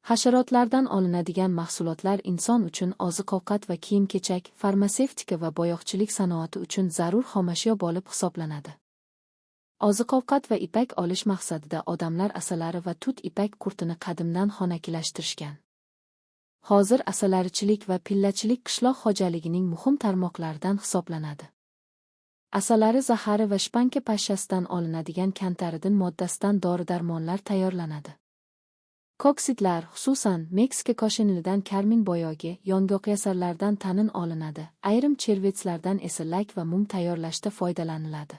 Hasharotlardan olinadigan mahsulotlar inson uchun oziq-ovqat va kiyim-kechak, farmatsevtika va bo'yoqchilik sanoati uchun zarur xomashyo bo'lib hisoblanadi. Oziq-ovqat va ipak olish maqsadida odamlar asalari va tut ipak qurtini qadimdan xonakilashtirishgan. Hozir asalarichilik va pillachilik qishloq xo'jaligining muhim tarmoqlaridan hisoblanadi. Asalari zahari va shpanka pashshasidan olinadigan kantaridin moddasidan dori-darmonlar tayyorlanadi. Koksidlar, xususan, Meksika koshinilidan karmin bo'yog'i, yong'oq-yasarlardan tanin olinadi, ayrim chervetslardan esa lak va mum tayyorlashda foydalaniladi.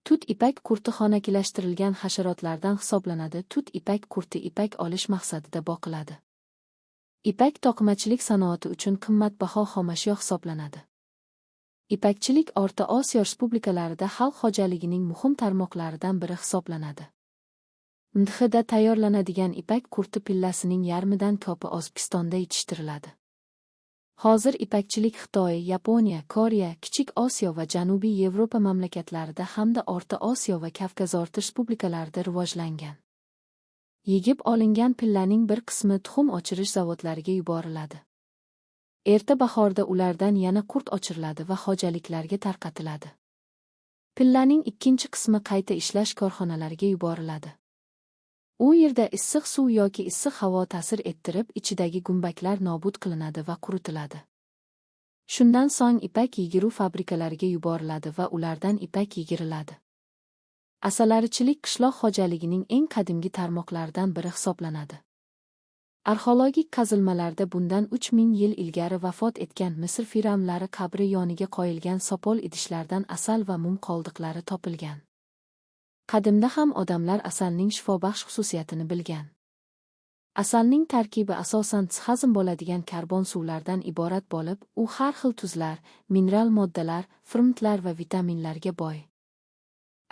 Tut ipak qurti xonakilashtirilgan hasharotlardan hisoblanadi. Tut ipak qurti ipak olish maqsadida boqiladi. Ipak toqimachilik sanoati uchun qimmatbaho xomashyo hisoblanadi. Ipakchilik O'rta Osiyo respublikalarida xalq xo'jaligining muhim tarmoqlaridan biri hisoblanadi. Mdhda tayyorlanadigan ipak qurti pillasining yarmidan ko'pi O'zbekistonda yetishtiriladi. Hozir ipakchilik Xitoy, Yaponiya, Koreya, Kichik Osiyo va Janubiy Yevropa mamlakatlarida hamda O'rta Osiyo va Kavkazorti respublikalarida rivojlangan. Yigib olingan pillaning bir qismi tuxum ochirish zavodlariga yuboriladi. Erta bahorda ulardan yana qurt ochiriladi va xo'jaliklarga tarqatiladi. Pillaning ikkinchi qismi qayta ishlash korxonalariga yuboriladi. U yerda issiq suv yoki issiq havo ta'sir ettirib, ichidagi gumbaklar nobud qilinadi va quritiladi. Shundan so'ng ipak yigiruv fabrikalariga yuboriladi va ulardan ipak yigiriladi. Asalarichilik qishloq xo'jaligining eng qadimgi tarmoqlaridan biri hisoblanadi. Arxeologik qazilmalarda bundan 3000 yil ilgari vafot etgan Misr firavnlari qabri yoniga qo'yilgan sopol idishlardan asal va mum qoldiqlari topilgan. Qadimda ham odamlar asalning shifobaxsh xususiyatini bilgan. Asalning tarkibi asosan hazm bo'ladigan karbon suvlardan iborat bo'lib, u har xil tuzlar, mineral moddalar, fermentlar va vitaminlarga boy.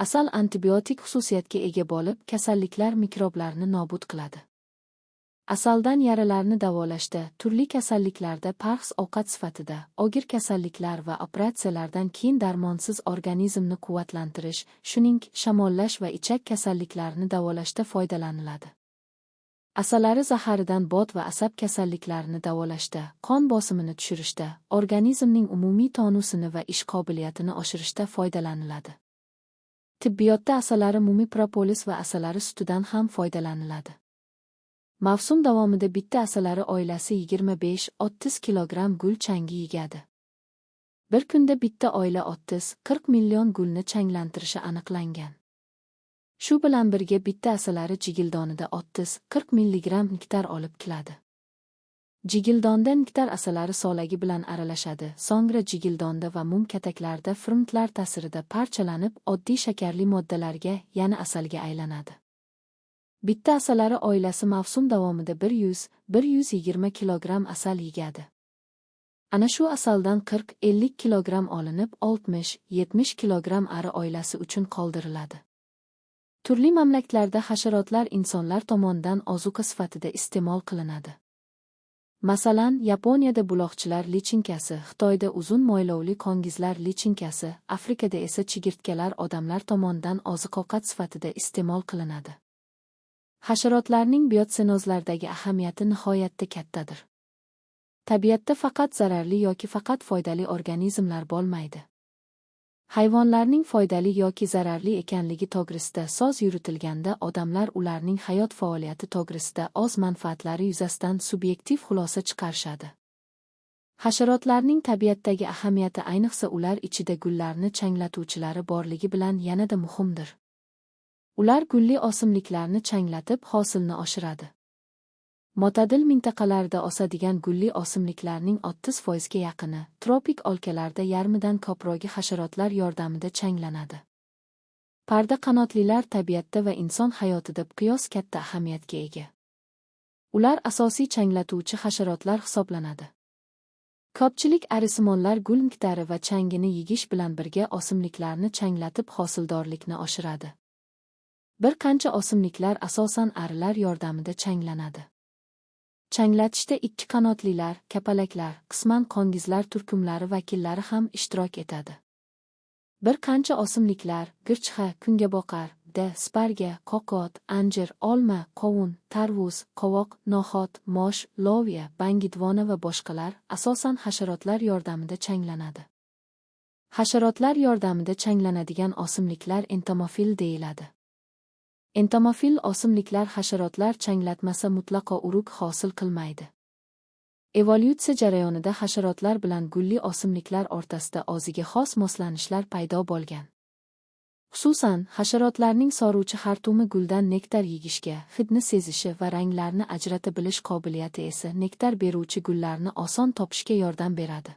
Asal antibiotik xususiyatga ega bo'lib, kasalliklar mikroblarni nobud qiladi. Asaldan yaralarni davolashda, turli kasalliklarda parhez ovqat sifatida, og'ir kasalliklar va operatsiyalardan keyin darmonsiz organizmni quvvatlantirish, shuningdek shamollash va ichak kasalliklarini davolashda foydalaniladi. Asalari zaharidan bod va asab kasalliklarini davolashda, qon bosimini tushirishda, organizmning umumiy tonusini va ish qobiliyatini oshirishda foydalaniladi. Tibbiyotda asalari mumi propolis va asalari sutidan ham foydalaniladi. Mavsum davomida bitta asalari oilasi 25-30 kilogramm gul changi yigadi. Bir kunda bitta oila 30-40 million gulni changlantirishi aniqlangan. Shu bilan birga bitta asalari jigildonida 30-40 milligramm nektar olib keladi. Jigildonda nektar asalari solagi bilan aralashadi, so'ngra jigildonda va mum kataklarda fermentlar ta'sirida parchalanib, oddiy shakarli moddalarga, yana asalga aylanadi. Bitta asalari oilasi mavsum davomida 100-120 kilogramm asal yigadi. Ana shu asaldan 40-50 kilogramm olinib, 60-70 kilogramm ari oilasi uchun qoldiriladi. Turli mamlakatlarda hasharotlar insonlar tomonidan ozuqa sifatida iste'mol qilinadi. Masalan, Yaponiyada buloqchilar lichinkasi, Xitoyda uzun mo'ylovli qongizlar lichinkasi, Afrikada esa chigirtkalar odamlar tomonidan oziq-ovqat sifatida iste'mol qilinadi. Hasharotlarning biotsenozdagi ahamiyati nihoyatda kattadir. Tabiatda faqat zararli yoki faqat foydali organizmlar bo'lmaydi. Hayvonlarning foydali yoki zararli ekanligi to'g'risida so'z yuritilganda odamlar ularning hayot faoliyati to'g'risida o'z manfaatlari yuzasidan subyektiv xulosa chiqarishadi. Hasharotlarning tabiatdagi ahamiyati ayniqsa ular ichida gullarni changlatuvchilari borligi bilan yanada muhimdir. Ular gulli o'simliklarni changlatib, hosilni oshiradi. Mo'tadil mintaqalarda o'sadigan gulli o'simliklarning 30% ga yaqini, tropik o'lkalarda yarmidan ko'prog'i hasharotlar yordamida changlanadi. Parda qanotlilar tabiatda va inson hayotida qiyos katta ahamiyatga ega. Ular asosiy changlatuvchi hasharotlar hisoblanadi. Ko'pchilik arisimonlar gul nektari va changini yegish bilan birga o'simliklarni changlatib hosildorlikni oshiradi. Bir qancha o'simliklar asosan arilar yordamida changlanadi. Changlatishda ikki qanotlilar, kapalaklar, qisman qongizlar turkumlari vakillari ham ishtirok etadi. Bir qancha o'simliklar, girchxa, kungaboqar, uyda sparga, qoqot, anjir, olma, qovun, tarvuz, qovoq, no'xat, mosh, loviya, bangidvona va boshqalar asosan hasharotlar yordamida changlanadi. Hasharotlar yordamida changlanadigan o'simliklar entomofil deyiladi. Entomofil o'simliklar hasharotlar changlatmasa mutlaqo urug' hosil qilmaydi. Evolyutsiya jarayonida hasharotlar bilan gulli o'simliklar o'rtasida o'ziga xos moslanishlar paydo bo'lgan. Xususan, hasharotlarning soruvchi xartumi guldan nektar yeyishga, hidni sezishi va ranglarni ajrata bilish qobiliyati esa nektar beruvchi gullarni oson topishga yordam beradi.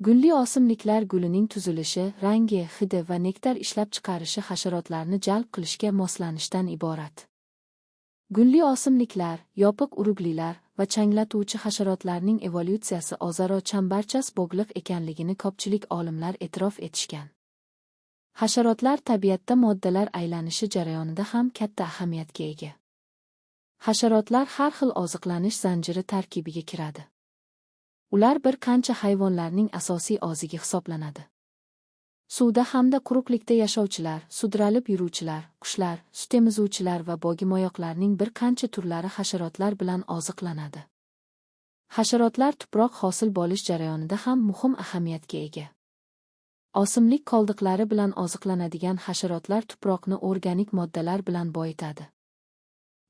Gulli o'simliklar gulining tuzilishi, rangi, hidi va nektar ishlab chiqarishi hasharotlarni jalb qilishga moslanishdan iborat. Gulli o'simliklar, yopiq uruglilar va changlatuvchi hasharotlarning evolyutsiyasi o'zaro chambarchas bog'liq ekanligini ko'pchilik olimlar e'tirof etishgan. Hasharotlar tabiatda moddalar aylanishi jarayonida ham katta ahamiyatga ega. Hasharotlar har xil oziqlanish zanjiri tarkibiga kiradi. Ular bir qancha hayvonlarning asosiy oziga hisoblanadi. Suvda hamda quruqlikda yashovchilar, sudralib yuruvchilar, qushlar, sut emizuvchilar va bog'imoyoqlarning bir qancha turlari hasharotlar bilan oziqlanadi. Hasharotlar tuproq hosil bo'lish jarayonida ham muhim ahamiyatga ega. O'simlik qoldiqlari bilan oziqlanadigan hasharotlar tuproqni organik moddalar bilan boyitadi.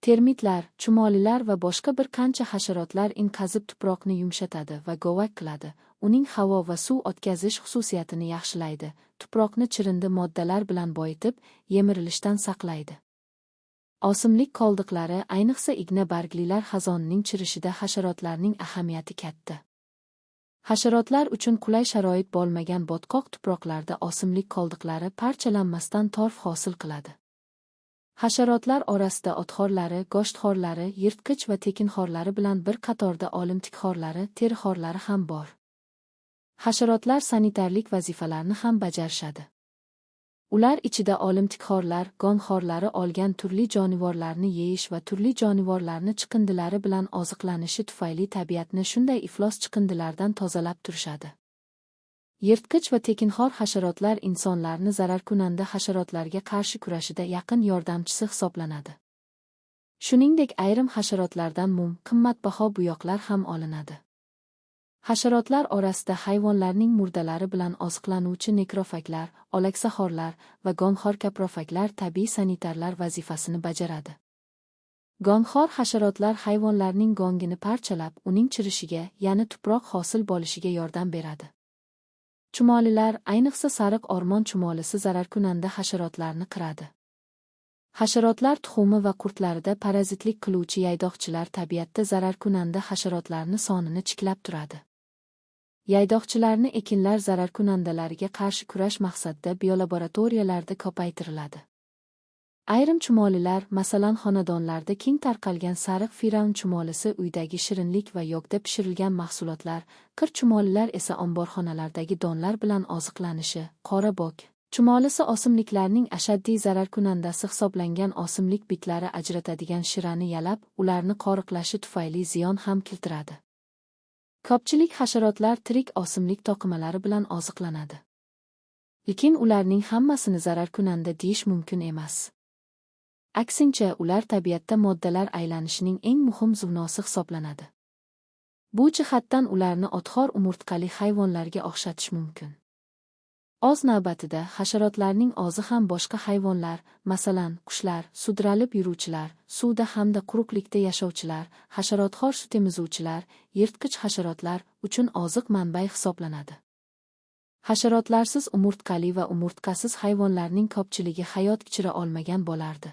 Termitlar, chumolilar va boshqa bir qancha hasharotlar inqazib tuproqni yumshatadi va govak qiladi. Uning havo va suv o'tkazish xususiyatini yaxshilaydi, tuproqni chirindi moddalar bilan boyitib, yemirilishdan saqlaydi. O'simlik qoldiqlari, ayniqsa igna barglilar xazonining chirishida hasharotlarning ahamiyati katta. Hasharotlar uchun qulay sharoit bo'lmagan botqoq tuproqlarda o'simlik qoldiqlari parchalanmasdan torf hosil qiladi. Hasharotlar orasida o'txo'rlari, go'shtxo'rlari, yirtqich va tekinxo'rlari bilan bir qatorda olimtikxo'rlari, terixo'rlari ham bor. Hasharotlar sanitarlik vazifalarni ham bajarishadi. Ular ichida olimtikxo'rlar, gongxo'rlari olgan turli jonivorlarni yeyish va turli jonivorlarni chiqindilari bilan oziqlanishi tufayli tabiatni shunday iflos chiqindilardan tozalab turishadi. Yirtqich va tekinxo'r hasharotlar insonlarni zararkunanda hasharotlarga qarshi kurashida yaqin yordamchisi hisoblanadi. Shuningdek, ayrim hasharotlardan mum, qimmatbaho bo'yoqlar ham olinadi. Hasharotlar orasida hayvonlarning murdalari bilan oziqlanuvchi nekrofaglar, olaksaxo'rlar va gongxo'r kaprofaglar tabiiy sanitarlar vazifasini bajaradi. Gongxo'r hasharotlar hayvonlarning gongini parchalab, uning chirishiga, ya'ni tuproq hosil bo'lishiga yordam beradi. Chumolilar, ayniqsa sariq o'rmon chumolisi zararkunanda hasharotlarni qiradi. Hasharotlar tuxumi va qurtlarida parazitlik qiluvchi yaydoqchilar tabiatda zararkunanda hasharotlarni sonini cheklab turadi. Yaydoqchilarni ekinlar zararkunandalariga qarshi kurash maqsadida biolaboratoriyalarda ko'paytiriladi. Ayrim chumolilar, masalan xonadonlarda keng tarqalgan sariq firavn chumolisi uydagi shirinlik va yog'da pishirilgan mahsulotlar, qir chumolilar esa omborxonalardagi donlar bilan oziqlanishi, qora bok chumolisi o'simliklarning ashaddiy zararkunandasi hisoblangan o'simlik bitlari ajratadigan shirani yalab, ularni qoriqlashi tufayli ziyon ham keltiradi. Ko'pchilik hasharotlar tirik o'simlik to'qimalari bilan oziqlanadi. Lekin ularning hammasini zararkunanda deyish mumkin emas. Aksincha, ular tabiatda moddalar aylanishining eng muhim zuvnosi hisoblanadi. Bu jihatdan ularni o'txo'r umurtqali hayvonlarga o'xshatish mumkin. O'z navbatida, hasharotlarning o'zi ham boshqa hayvonlar, masalan, qushlar, sudralib yuruvchilar, suvda hamda quruqlikda yashovchilar, hasharotxo'r sut emizuvchilar, yirtqich hasharotlar uchun oziq manbai hisoblanadi. Hasharotlarsiz umurtqali va umurtqasiz hayvonlarning ko'pchiligi hayot kechira olmagan bo'lardi.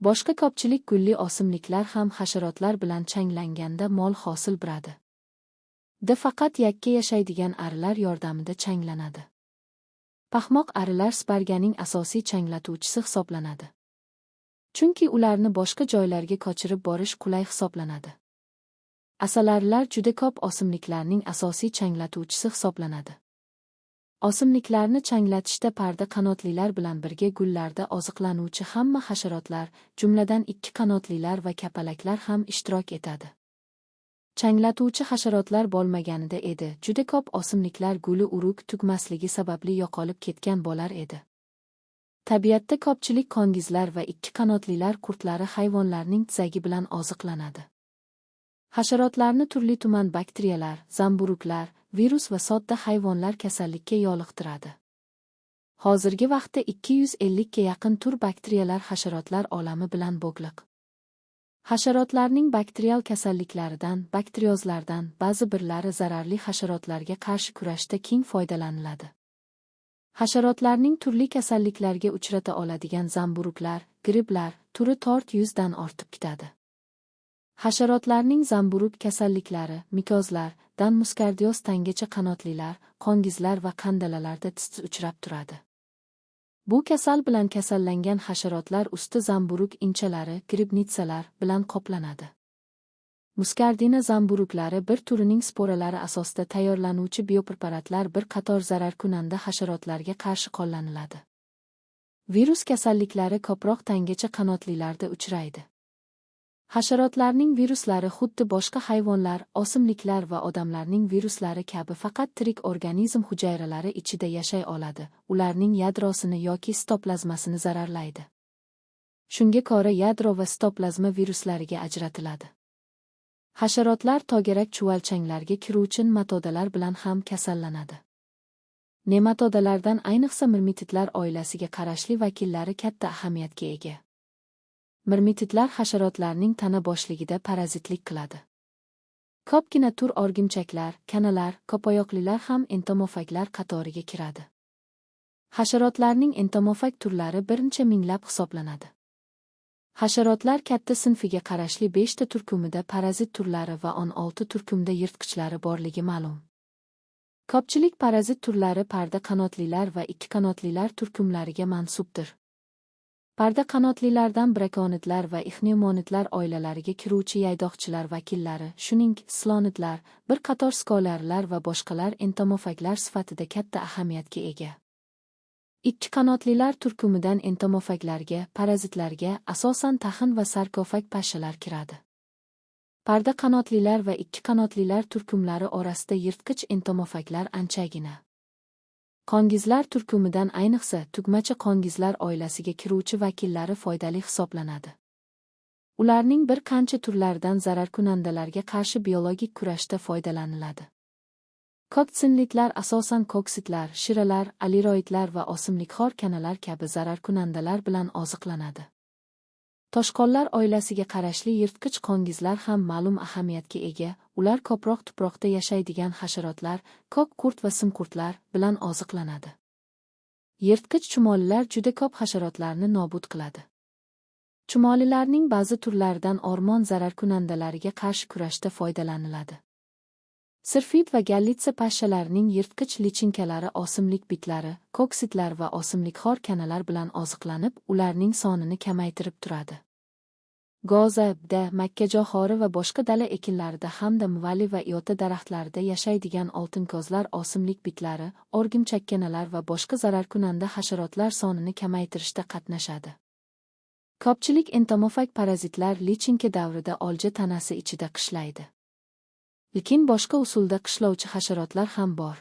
Boshqa ko'pchilik gulli o'simliklar ham hasharotlar bilan changlanganda mol hosil beradi. Faqat yakka yashaydigan arilar yordamida changlanadi. Paxmoq arilar sparganing asosiy changlatuvchisi hisoblanadi. Chunki ularni boshqa joylarga ko'chirib borish qulay hisoblanadi. Asalarilar juda ko'p o'simliklarning asosiy changlatuvchisi hisoblanadi. O'simliklarni changlatishda parda qanotlilar bilan birga gullarda oziqlanuvchi hamma hasharotlar, jumladan ikki qanotlilar va kapalaklar ham ishtirok etadi. Changlatuvchi hasharotlar bo'lmaganida edi, juda ko'p o'simliklar guli urug' tugmasligi sababli yo'qolib ketgan bo'lar edi. Tabiatda ko'pchilik qongizlar va ikki qanotlilar qurtlari hayvonlarning tizagi bilan oziqlanadi. Hasharotlarni turli-tuman bakteriyalar, zamburuglar, virus va sodda hayvonlar kasallikka yo'liqtiradi. Hozirgi vaqtda 250 ga yaqin tur bakteriyalar hasharotlar olami bilan bog'liq. Hasharotlarning bakterial kasalliklaridan, bakteriozlardan ba'zi birlari zararli hasharotlarga qarshi kurashda keng foydalaniladi. Hasharotlarning turli kasalliklarga uchrata oladigan zamburuglar, gripplar turi 400 dan ortib ketadi. Hasharotlarning zamburug kasalliklari, mikozlar, dan muskardioz tangacha qanotlilar, qongizlar va qandalalarda tez uchrab turadi. Bu kasal bilan kasallangan hasharotlar usti zamburug inchalari, gribnitsalar bilan qoplanadi. Muskardina zamburuglari bir turining sporalari asosida tayyorlanuvchi biopreparatlar bir qator zararkunanda hasharotlarga qarshi qo'llaniladi. Virus kasalliklari ko'proq tangacha qanotlilarda uchraydi. Hasharotlarning viruslari xuddi boshqa hayvonlar, o'simliklar va odamlarning viruslari kabi faqat tirik organizm hujayralari ichida yashay oladi, ularning yadrosini yoki sitoplazmasini zararlaydi. Shunga ko'ra yadro va sitoplazma viruslariga ajratiladi. Hasharotlar to'garak chuvalchanglarga kiruvchi nematodalar bilan ham kasallanadi. Nematodalardan ayniqsa mirmititlar oilasiga qarashli vakillari katta ahamiyatga ega. Mirmititlar hasharotlarning tana boshligida parazitlik qiladi. Ko'pgina tur o'rgimchaklar, kanalar, ko'poyoqlilar ham entomofaglar qatoriga kiradi. Hasharotlarning entomofag turlari bir necha minglab hisoblanadi. Hasharotlar katta sinfiga qarashli 5 ta turkumida parazit turlari va 16 turkumda yirtqichlari borligi ma'lum. Ko'pchilik parazit turlari parda qanotlilar va ikki qanotlilar turkumlariga mansubdir. Parda qanotlilardan brakonidlar va ixneomonidlar oilalariga kiruvchi yaydoqchilar vakillari, shuningdek slonidlar, bir qator skolarlar va boshqalar entomofaglar sifatida katta ahamiyatga ega. Ikki qanotlilar turkumidan entomofaglarga, parazitlarga asosan taxin va sarkofag pashshalar kiradi. Parda qanotlilar va ikki qanotlilar turkumlari orasida yirtqich entomofaglar anchagina. Qongizlar turkumidan ayniqsa tugmacha qongizlar oilasiga kiruvchi vakillari foydali hisoblanadi. Ularning bir qancha turlaridan zararkunandalarga qarshi biologik kurashda foydalaniladi. Koksinliklar asosan koksitlar, shiralar, aliroidlar va o'simlikxo'r kanalar kabi zararkunandalar bilan oziqlanadi. Toshqonlar oilasiga qarashli yirtqich qongizlar ham ma'lum ahamiyatga ega, ular ko'proq tuproqda yashaydigan hasharotlar, ko'k qurt va simqurtlar bilan oziqlanadi. Yirtqich chumolilar juda ko'p hasharotlarni nobud qiladi. Chumolilarning ba'zi turlaridan o'rmon zararkunandalariga qarshi kurashda foydalaniladi. Sirfid va gallitsa pashshalarining yirtqich lichinkalari o'simlik bitlari, koksitlar va o'simlikxo'r kanalar bilan oziqlanib, ularning sonini kamaytirib turadi. Goza, bda, makkajo'xori va boshqa dala ekinlarida hamda mevali va iyota daraxtlarida yashaydigan oltinkozlar o'simlik bitlari, o'rgimchakkanalar va boshqa zararkunanda hasharotlar sonini kamaytirishda qatnashadi. Ko'pchilik entomofag parazitlar lichinka davrida olja tanasi ichida qishlaydi. Lekin boshqa usulda qishlovchi hasharotlar ham bor.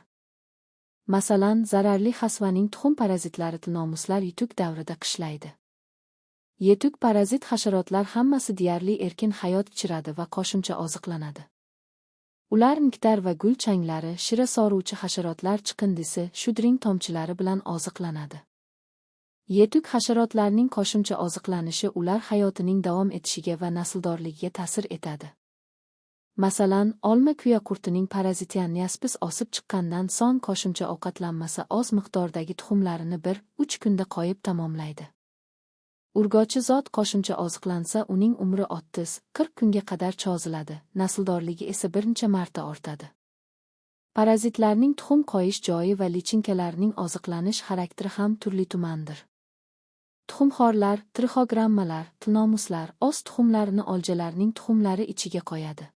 Masalan, zararli hasvaning tuxum parazitlari tilnomuslar yutuk davrida qishlaydi. Yetuk parazit hasharotlar hammasi deyarli erkin hayot kechiradi va qo'shimcha oziqlanadi. Ular nektar va gul changlari, shira so'ruvchi hasharotlar chiqindisi, shudring tomchilari bilan oziqlanadi. Yetuk hasharotlarning qo'shimcha oziqlanishi ular hayotining davom etishiga va nasldorligiga ta'sir etadi. Masalan, olma kuya qurtining parazitianiaspis osib chiqqandan so'ng qo'shimcha ovqatlanmasa oz miqdordagi tuxumlarini 1-3 kunda qo'yib tamomlaydi. Urg'ochi zot qo'shimcha oziqlansa uning umri 30-40 kunga qadar cho'ziladi, nasldorligi esa bir necha marta ortadi. Parazitlarning tuxum qo'yish joyi va lichinkalarining oziqlanish xarakteri ham turli-tumandir. Tuxumxo'rlar, trixogrammalar, tilnomuslar o'z tuxumlarini oljalarning tuxumlari ichiga qo'yadi.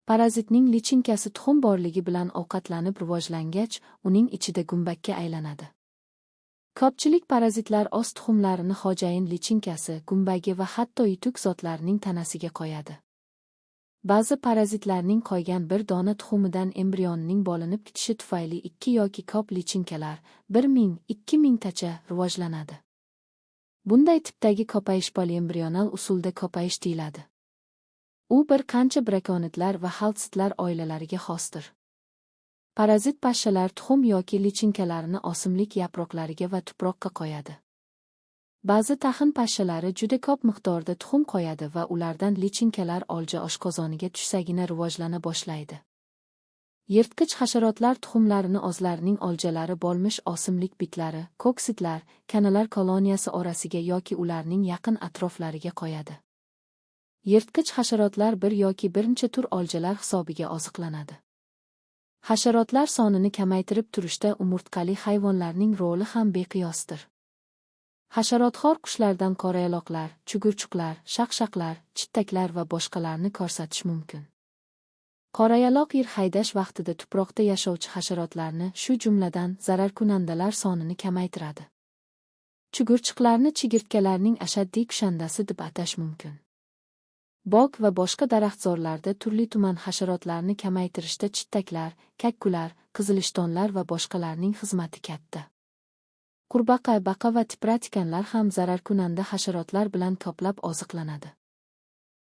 Parazitning lichinkasi tuxum borligi bilan ovqatlanib rivojlangach, uning ichida gumbakka aylanadi. Ko'pchilik parazitlar o'z tuxumlarini xo'jayin lichinkasi, gumbagi va hatto yutuk zotlarning tanasiga qo'yadi. Ba'zi parazitlarning qo'ygan bir dona tuxumidan embrionning bo'linib ketishi tufayli 2 yoki ko'p lichinkalar 1000-2000 tacha rivojlanadi. Bunday tipdagi ko'payish poliembrional usulda ko'payish deyiladi. U bir qancha brakonidlar va xaltsitlar oilalariga xosdir. Parazit pashshalar tuxum yoki lichinkalarini o'simlik yaproqlariga va tuproqqa qo'yadi. Ba'zi taxin pashshalari juda ko'p miqdorda tuxum qo'yadi va ulardan lichinkalar olja oshqozoniga tushsagina rivojlana boshlaydi. Yirtqich hasharotlar tuxumlarini o'zlarining oljalari bo'lmish o'simlik bitlari, koksitlar, kanalar koloniyasi orasiga yoki ularning yaqin atroflariga qo'yadi. Yirtqich hasharotlar bir yoki bir necha tur oljalar hisobiga oziqlanadi. Hasharotlar sonini kamaytirib turishda umurtqali hayvonlarning roli ham beqiyosdir. Hasharotxo'r qushlardan qorayaloqlar, chugurchuqlar, shaqshaqlar, chittaklar va boshqalarni ko'rsatish mumkin. Qorayaloq yer haydash vaqtida tuproqda yashovchi hasharotlarni, shu jumladan zararkunandalar sonini kamaytiradi. Chugurchuqlarni chigirtkalarning ashaddiy kushandasi deb atash mumkin. Bog' va boshqa daraxtzorlarda turli-tuman hasharotlarni kamaytirishda chittaklar, kakkular, qizilishtonlar va boshqalarning xizmati katta. Qurbaqa, baqa va tipratikanlar ham zararkunanda hasharotlar bilan ko'plab oziqlanadi.